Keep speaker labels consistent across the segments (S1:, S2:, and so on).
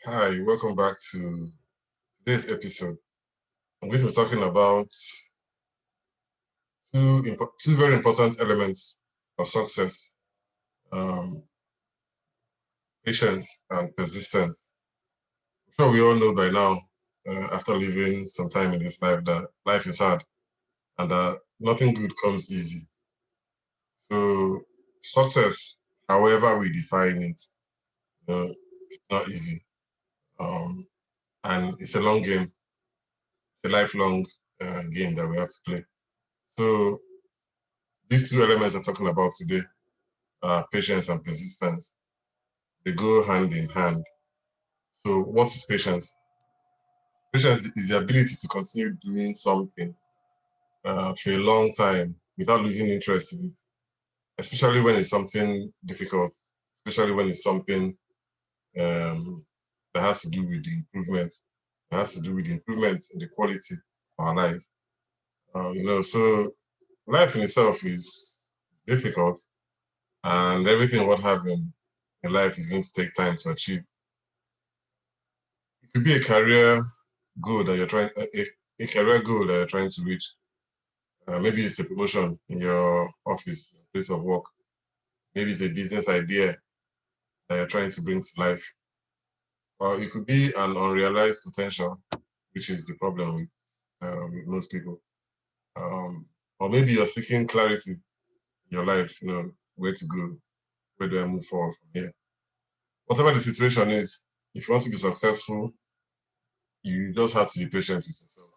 S1: Hi, welcome back to today's episode. I'm going to be talking about two very important elements of success, um, patience and persistence. I'm sure we all know by now, after living some time in this life, that life is hard and that nothing good comes easy. So success, however we define it, it's not easy. Um, and it's a long game. It's a lifelong game that we have to play. So these two elements I'm talking about today, patience and persistence, they go hand in hand. So what is patience? Patience is the ability to continue doing something for a long time without losing interest in it, especially when it's something difficult, especially when it's something that has to do with the improvement, that has to do with the improvements in the quality of our lives. So life in itself is difficult, and everything what happens in life is going to take time to achieve. It could be a career goal that you're trying a career goal that you're trying to reach. Maybe it's a promotion in your office, place of work. Maybe it's a business idea that you're trying to bring to life. Or it could be an unrealized potential, which is the problem with most people. Um, or maybe you're seeking clarity in your life, where to go, where do I move forward from here. Whatever the situation is, if you want to be successful, you just have to be patient with yourself.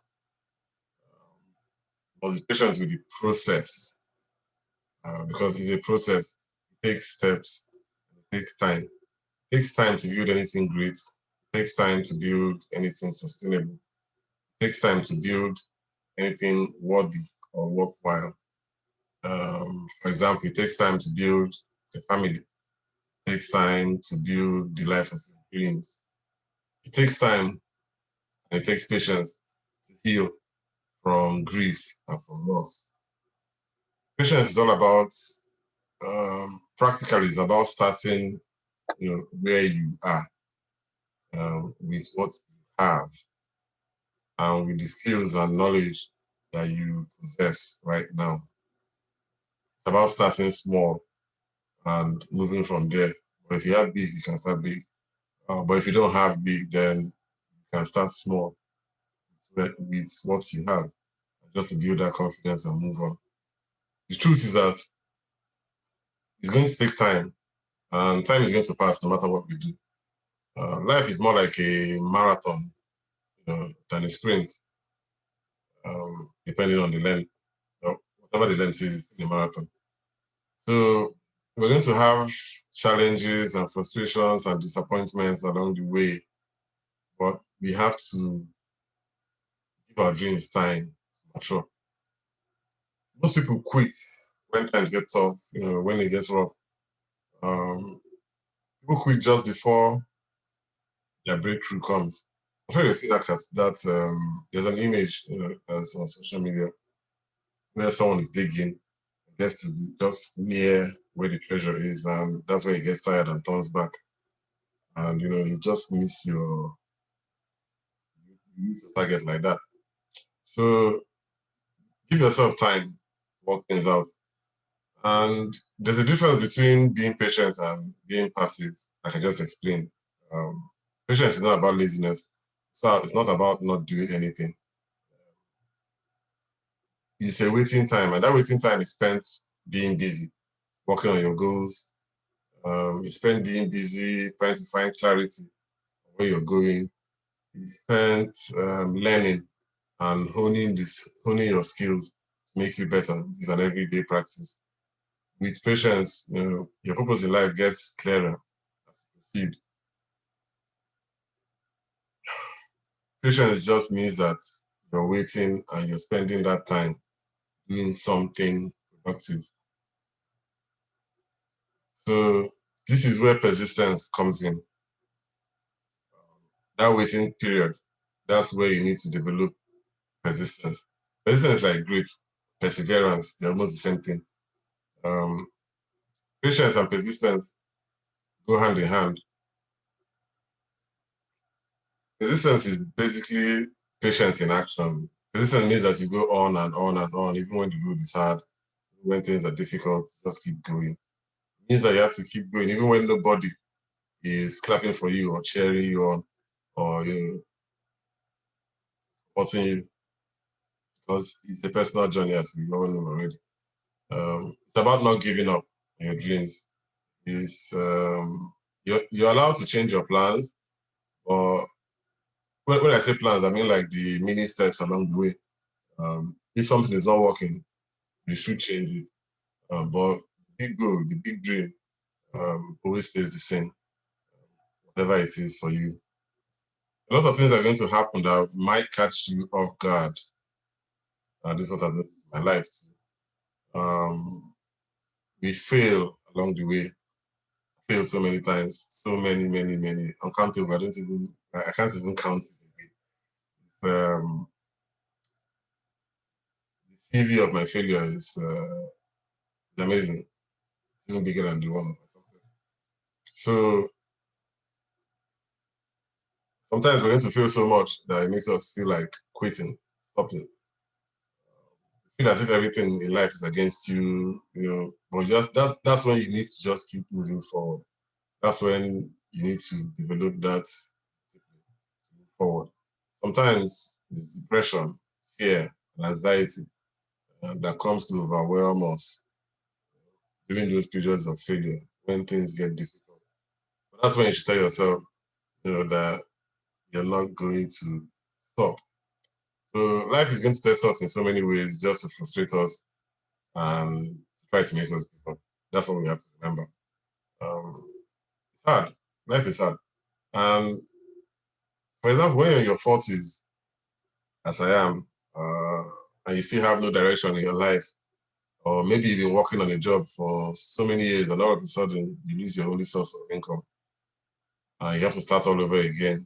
S1: Must be patient with the process because it's a process. It takes steps, it takes time. It takes time to build anything great. It takes time to build anything sustainable. It takes time to build anything worthy or worthwhile. For example, it takes time to build a family. It takes time to build the life of your dreams. It takes time and it takes patience to heal from grief and from loss. Patience is all about practically it's about starting where you are with what you have and with the skills and knowledge that you possess right now. It's about starting small and moving from there. But if you have big, you can start big. But if you don't have big, then you can start small with what you have, just to build that confidence and move on. The truth is that it's going to take time, and time is going to pass no matter what we do. Life is more like a marathon, than a sprint, depending on the length. Whatever the length is, it's a marathon. So we're going to have challenges and frustrations and disappointments along the way, but we have to give our dreams time to mature. Most people quit when times get tough, when it gets rough. Um, People quit just before their breakthrough comes. I'm sure you see there's an image, that's on social media where someone is digging, gets to be just near where the treasure is, and that's where he gets tired and turns back. And you just you miss your target like that. So give yourself time, work things out. And there's a difference between being patient and being passive, like I just explained. Um, Patience is not about laziness. So it's not about not doing anything. It's a waiting time, and that waiting time is spent being busy, working on your goals. You spend being busy, trying to find clarity on where you're going. You spent learning and honing your skills to make you better. It's an everyday practice. With patience, your purpose in life gets clearer as you proceed. Patience just means that you're waiting and you're spending that time doing something productive. So this is where persistence comes in. That waiting period, that's where you need to develop persistence. Persistence is like grit, perseverance, they're almost the same thing. Um, Patience and persistence go hand in hand. Persistence is basically patience in action. Persistence means that you go on and on and on, even when the road is hard, when things are difficult, just keep going. It means that you have to keep going, even when nobody is clapping for you or cheering you on or supporting you, because it's a personal journey, as we all know already. It's about not giving up on your dreams. It's you're allowed to change your plans, or when I say plans, I mean like the mini steps along the way. If something is not working, you should change it. But the big goal, the big dream, always stays the same, whatever it is for you. A lot of things are going to happen that might catch you off guard. This is what I've noticed in my life too. We fail along the way, fail so many times, so many, uncountable. I can't even count it. The CV of my failure is amazing. It's even bigger than the one of my success. So sometimes we're going to feel so much that it makes us feel like quitting, stopping. Feel as if everything in life is against you, but just that's when you need to just keep moving forward. That's when you need to develop that discipline to move forward. Sometimes it's depression, fear, and anxiety that comes to overwhelm us during those periods of failure when things get difficult. But that's when you should tell yourself, that you're not going to stop. So life is going to test us in so many ways just to frustrate us and try to make us give up. That's what we have to remember. Um, it's hard. Life is hard. And for example, when you're in your 40s, as I am, and you still have no direction in your life, or maybe you've been working on a job for so many years and all of a sudden you lose your only source of income and you have to start all over again.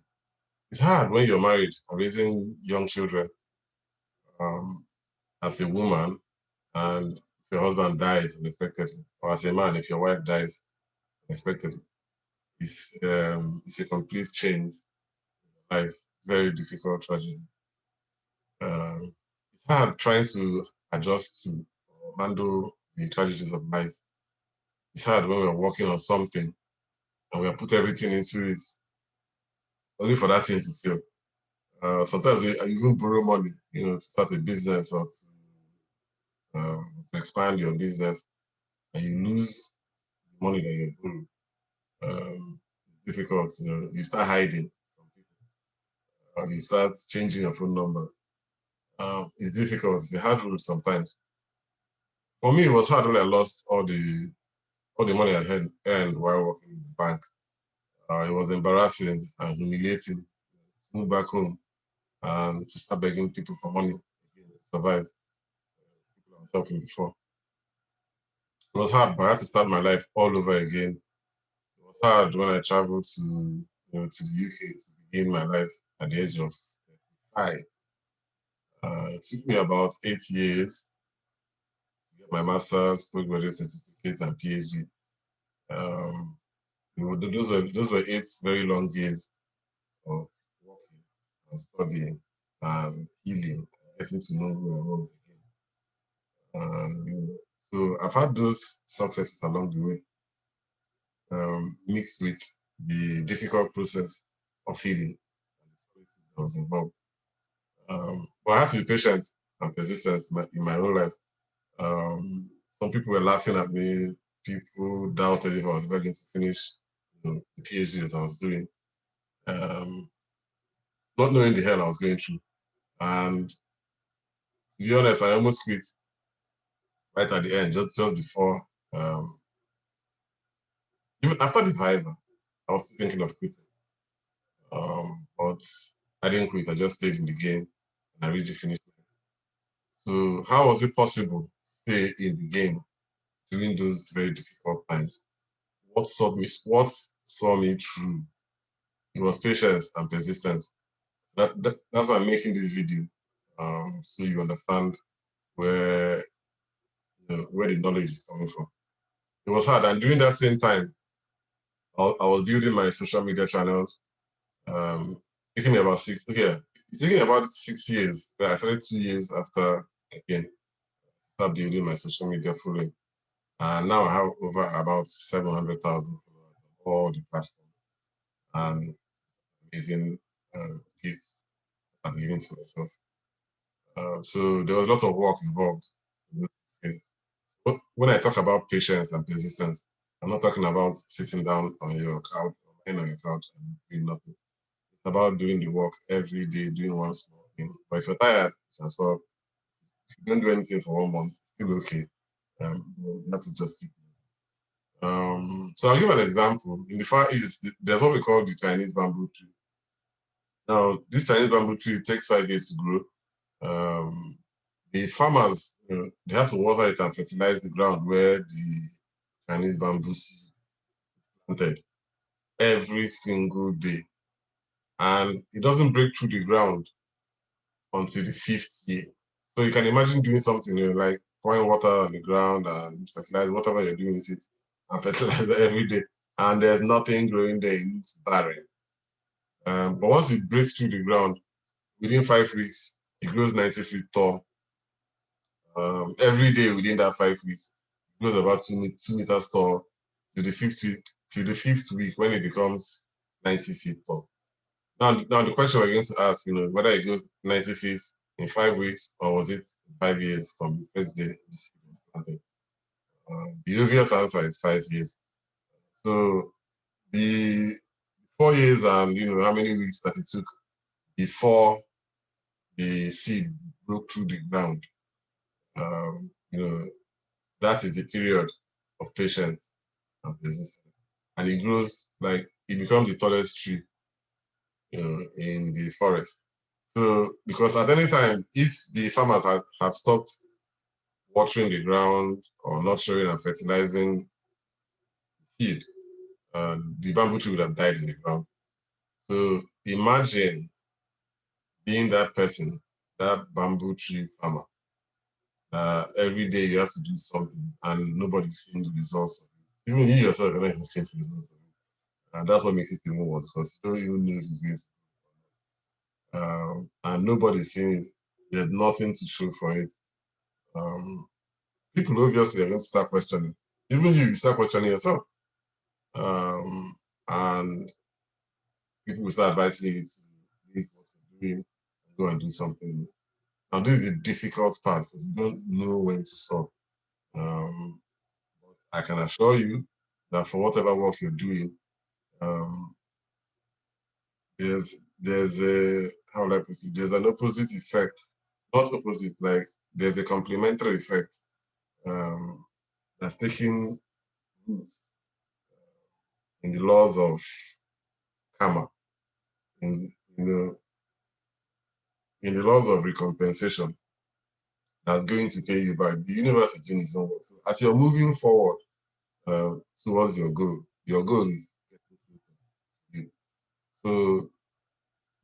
S1: It's hard when you're married and raising young children, um, as a woman, and if your husband dies unexpectedly, or as a man, if your wife dies unexpectedly. It's a complete change in life, very difficult tragedy. Um, it's hard trying to adjust to or handle the tragedies of life. It's hard when we're working on something and we have put everything into it, only for that thing to fail. Sometimes we even borrow money, to start a business or to expand your business, and you lose the money that you borrow. It's difficult, you start hiding from people, or you start changing your phone number. It's difficult. It's a hard road sometimes. For me, it was hard when I lost all the money I had earned while working in the bank. It was embarrassing and humiliating to move back home and to start begging people for money again to survive. People I was helping before. It was hard, but I had to start my life all over again. It was hard when I traveled to the UK to begin my life at the age of 35. It took me about 8 years to get my master's, postgraduate certificate, and PhD. Um, those were 8 very long years of working and studying and healing, getting to know who I was again. And so I've had those successes along the way, mixed with the difficult process of healing and the solitude that was involved. But I had to be patient and persistent in my own life. Some people were laughing at me. People doubted if I was ever going to finish, the PhD that I was doing, um, not knowing the hell I was going through. And to be honest, I almost quit right at the end, just before, um, even after the Viva, I was still thinking of quitting. But I didn't quit. I just stayed in the game and I really finished it. So how was it possible to stay in the game during those very difficult times? What saw me through? It was patience and persistence. That's why I'm making this video, so you understand where where the knowledge is coming from. It was hard, and during that same time, I was building my social media channels, taking me about it's taking about 6 years. But I started 2 years after again start building my social media following. And now I have over about 700,000 followers on all the platforms and amazing gift I've given to myself. So there was a lot of work involved in those things. When I talk about patience and persistence, I'm not talking about sitting down on your couch or lying on your couch and doing nothing. It's about doing the work every day, doing one small thing. But if you're tired, you can stop. If you don't do anything for 1 month, still okay. You have to just keep. So I'll give an example. In the Far East, there's what we call the Chinese bamboo tree. Now, this Chinese bamboo tree takes 5 years to grow. The farmers, they have to water it and fertilize the ground where the Chinese bamboo seed is planted every single day. And it doesn't break through the ground until the 5th year. So you can imagine doing something like pouring water on the ground and fertilize whatever you're doing with it and fertilize it every day. And there's nothing growing there, it looks barren. But once it breaks through the ground, within 5 weeks, it grows 90 feet tall. Every day within that 5 weeks, it grows about 2 meters tall to the 5th week, when it becomes 90 feet tall. Now the question we're going to ask, whether it goes 90 feet in 5 weeks or was it 5 years from the first day the seed was planted? The obvious answer is 5 years. So the 4 years and how many weeks that it took before the seed broke through the ground, that is the period of patience and persistence. And it grows it becomes the tallest tree, in the forest. So, because at any time, if the farmers have stopped watering the ground or nurturing and fertilizing seed, the bamboo tree would have died in the ground. So imagine being that person, that bamboo tree farmer. Every day you have to do something and nobody's seeing the results of it. Even you yourself are not even seeing the results of it. And that's what makes it even worse because you don't even know if it's going to. And nobody's seeing it. There's nothing to show for it. People obviously are going to start questioning. Even you start questioning yourself. And people will start advising you to leave what you're doing and go and do something. Now, this is the difficult part because you don't know when to stop. But I can assure you that for whatever work you're doing, there's a, how will I put it? There's an opposite effect, not opposite, like there's a complementary effect that's taking root in the laws of karma, in in the laws of recompensation that's going to pay you back. The universe is doing its own work. So as you're moving forward towards your goal is getting closer to you. So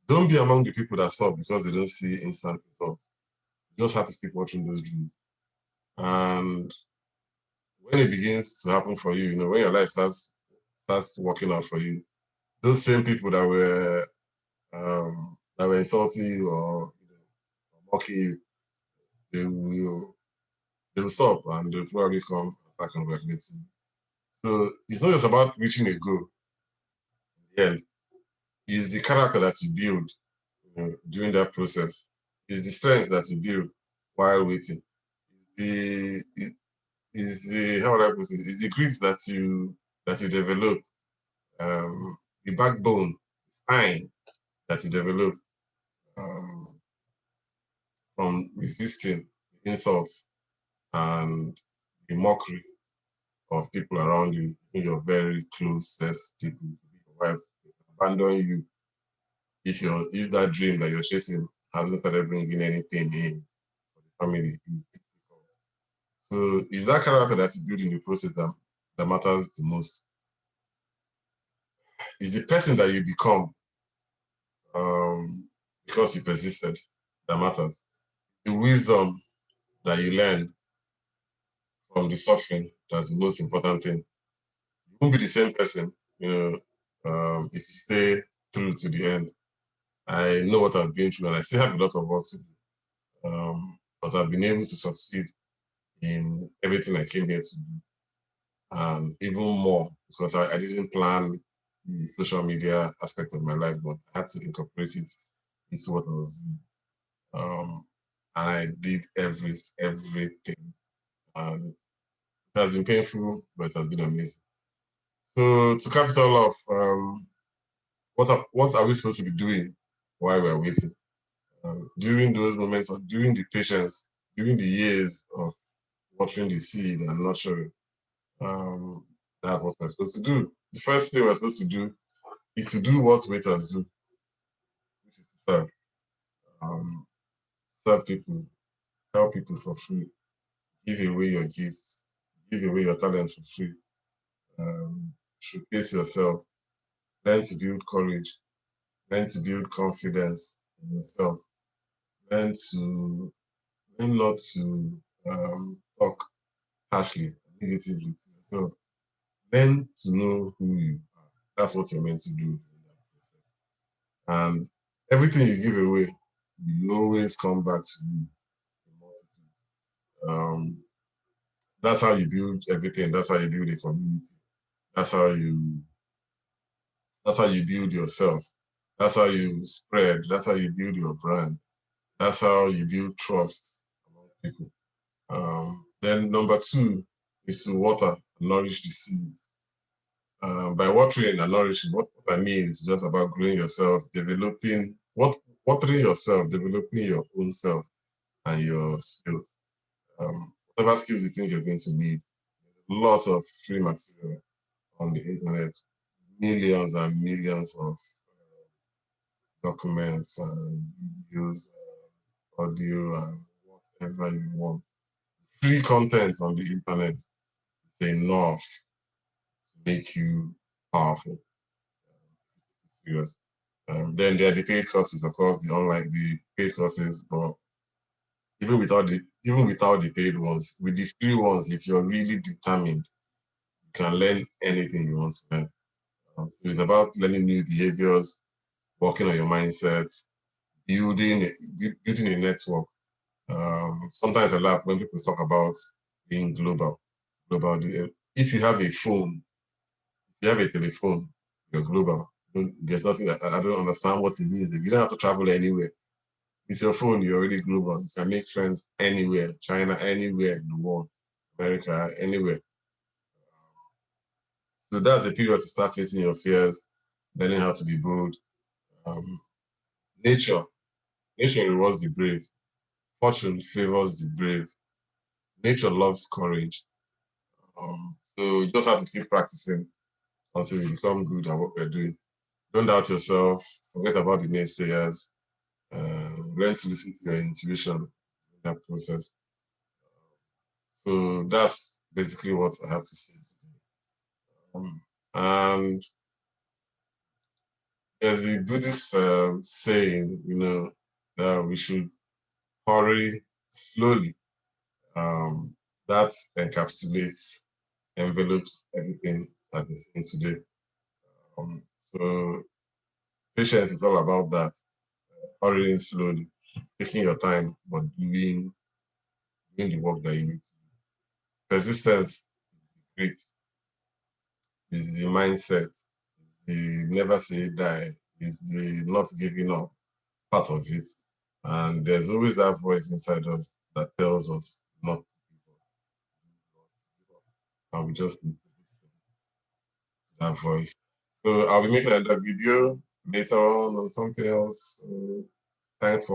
S1: don't be among the people that stop because they don't see instant results. You just have to keep watching those dreams. And when it begins to happen for you, when your life starts working out for you, those same people that were insulting you or mocking you, they will stop and they'll probably come and start congratulating you. So it's not just about reaching a goal in the end. It's the character that you build during that process. It's the strength that you build while waiting. It's the how would I put it? It's the grit that you develop, the backbone, spine that you develop um, from resisting insults and the mockery of people around you, your very closest people, your wife, abandon you if that dream that you're chasing hasn't started bringing anything in for the family. It's difficult. So it's that character that you build in the process that matters the most. It's the person that you become because you persisted that matters. The wisdom that you learn from the suffering, that's the most important thing. You won't be the same person, if you stay true to the end. I know what I've been through, and I still have a lot of work to do. But I've been able to succeed in everything I came here to do, and even more because I didn't plan the social media aspect of my life, but I had to incorporate it into what I was doing. And I did everything, and it has been painful, but it has been amazing. So to cap it all off, what are we supposed to be doing while we're waiting? During those moments, or during the patience, during the years of watering the seed and nurturing, that's what we're supposed to do. The first thing we're supposed to do is to do what waiters do, which is to serve. Um, serve people, help people for free, give away your gifts, give away your talent for free, showcase yourself, learn to build courage, learn to build confidence in yourself, learn to learn not to talk harshly, negatively to yourself. Learn to know who you are. That's what you're meant to do in that process. And everything you give away will always come back to you in multitudes. That's how you build everything. That's how you build a community. That's how you that's how you build yourself. That's how you spread. That's how you build your brand. That's how you build trust among people. Then number two is to water and nourish the seeds. By watering and nourishing, what I mean is just about growing yourself, developing watering yourself, developing your own self and your skills. Whatever skills you think you're going to need, lots of free material on the internet, millions and millions of documents and videos, audio, and whatever you want. Free content on the internet is enough to make you powerful. Serious. Then there are the paid courses, of course, the paid courses, but even without the paid ones, with the free ones, if you're really determined, you can learn anything you want to learn. So it's about learning new behaviors, working on your mindset, building building a network. Sometimes I laugh when people talk about being global. Global. If you have a phone, if you have a telephone, you're global. There's nothing I don't understand what it means. You don't have to travel anywhere. It's your phone, you're already global. You can make friends anywhere, China, anywhere in the world, America, anywhere. So that's the period to start facing your fears, learning how to be bold. Um, nature, nature rewards the brave. Fortune favors the brave. Nature loves courage. So you just have to keep practicing until you become good at what we're doing. Don't doubt yourself. Forget about the naysayers. Learn to listen to your intuition in that process. So that's basically what I have to say today. And there's a Buddhist saying, that we should hurry slowly. Um, that encapsulates, envelopes everything I've been saying today. So patience is all about that, hurrying slowly, taking your time, but doing the work that you need to do. Persistence is great, is the mindset, the never say die, is the not giving up part of it. And there's always that voice inside us that tells us not to give up, not to give up. And we just need to listen to that voice. So I'll be making another video later on something else. Thanks for